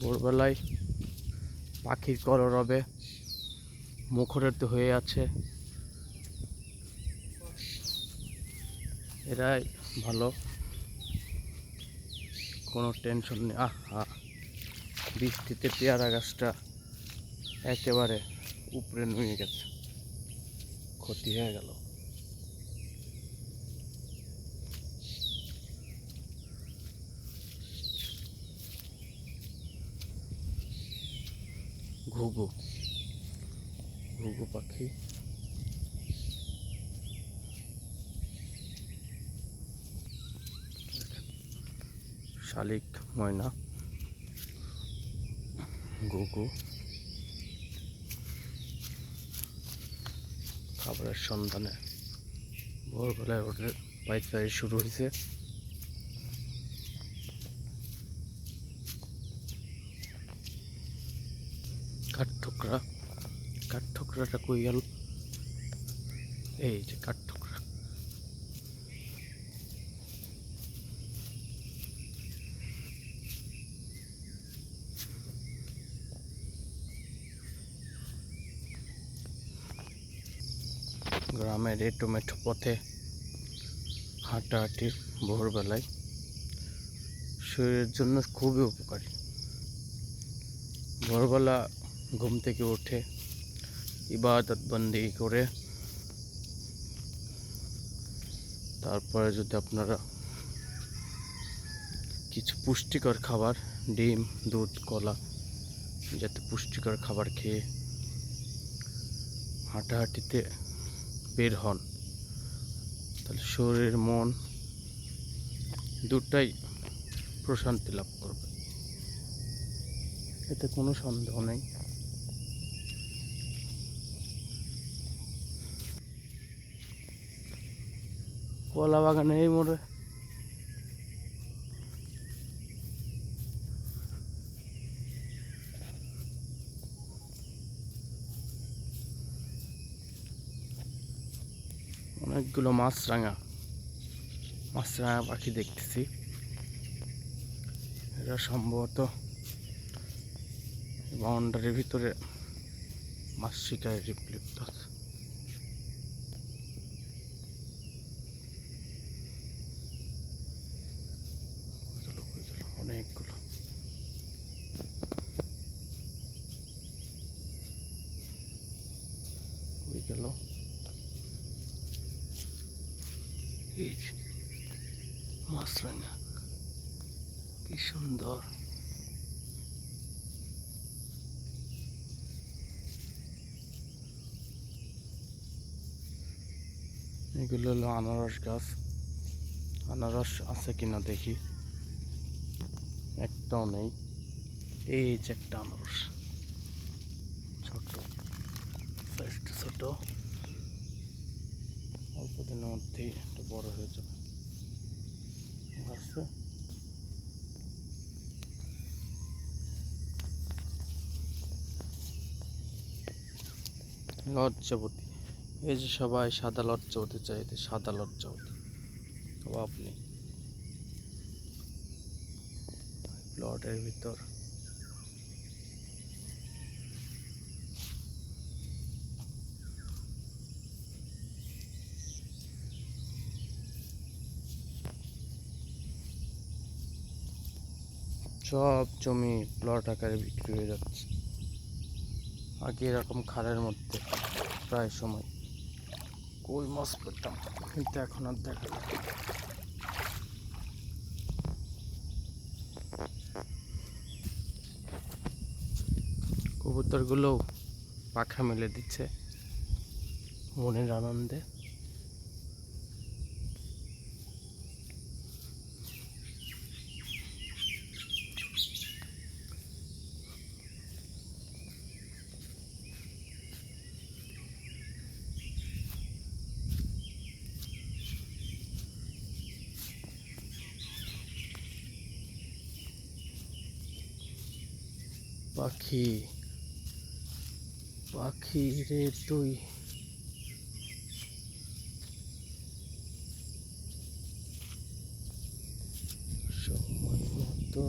ভোরবেলায় পাখির কলরবে মুখরিত হয়ে আছে। এরাই ভালো, কোনো টেনশন নেই। আহা, বৃষ্টিতে পেয়ারা গাছটা একেবারে উপরে নুয়ে গেছে, ক্ষতি হয়ে গেল। ঘুঘু ঘুঘু পাখি শালিক ময়না ঘুঘু খাবারের সন্ধানে ভোরবেলায় ওদের পাইচারি শুরু হয়েছে। কাঠঠোকরাটা কই গেল? এই যে কাঠঠোকরা। গ্রামের এই টমেটো পথে হাঁটাহাঁটি ভোরবেলায় শরীরের জন্য খুবই উপকারী। ভোরবেলা ঘুম থেকে উঠে ইবাদত বন্দি করে তারপরে যদি আপনারা কিছু পুষ্টিকর খাবার, ডিম, দুধ, কলা যাতে পুষ্টিকর খাবার খেয়ে হাঁটাহাঁটিতে বের হন, তাহলে শরীর মন দুটাই প্রশান্তি লাভ করবে, এতে কোনো সন্দেহ নেই। কলা বাগানে এই মোড়ে অনেকগুলো মাছরাঙা পাখি দেখতেছি। এরা সম্ভবত বাউন্ডারির ভিতরে মাছ শিকারে লিপ্ত আছে। অনেকগুলো হয়ে গেল। এই মাছরাঙা কি সুন্দর। এগুলো হলো আনারস গাছ। আনারস আছে কিনা দেখি, একটাও নেই। এই যে একটা আনারস, ছোট সাইজটা ছোট, অল্প দিনের মধ্যেই একটু বড় হয়ে যাবে। আছে লজ্জাবতী, এই যে সবাই সাদা লজ্জাবতী চাইতে, সাদা লজ্জাবতী অভাব নেই প্লটের ভিতর। সব জমি প্লট আকারে বিক্রি হয়ে যাচ্ছে। আগে এরকম খালের মধ্যে প্রায় সময় কই মাছ পেতাম, কিন্তু এখন আর দেখা যায় না। কবুতরগুলো পাখা মেলে দিচ্ছে মনের আনন্দে। পাখি পাখি রে তুই, তো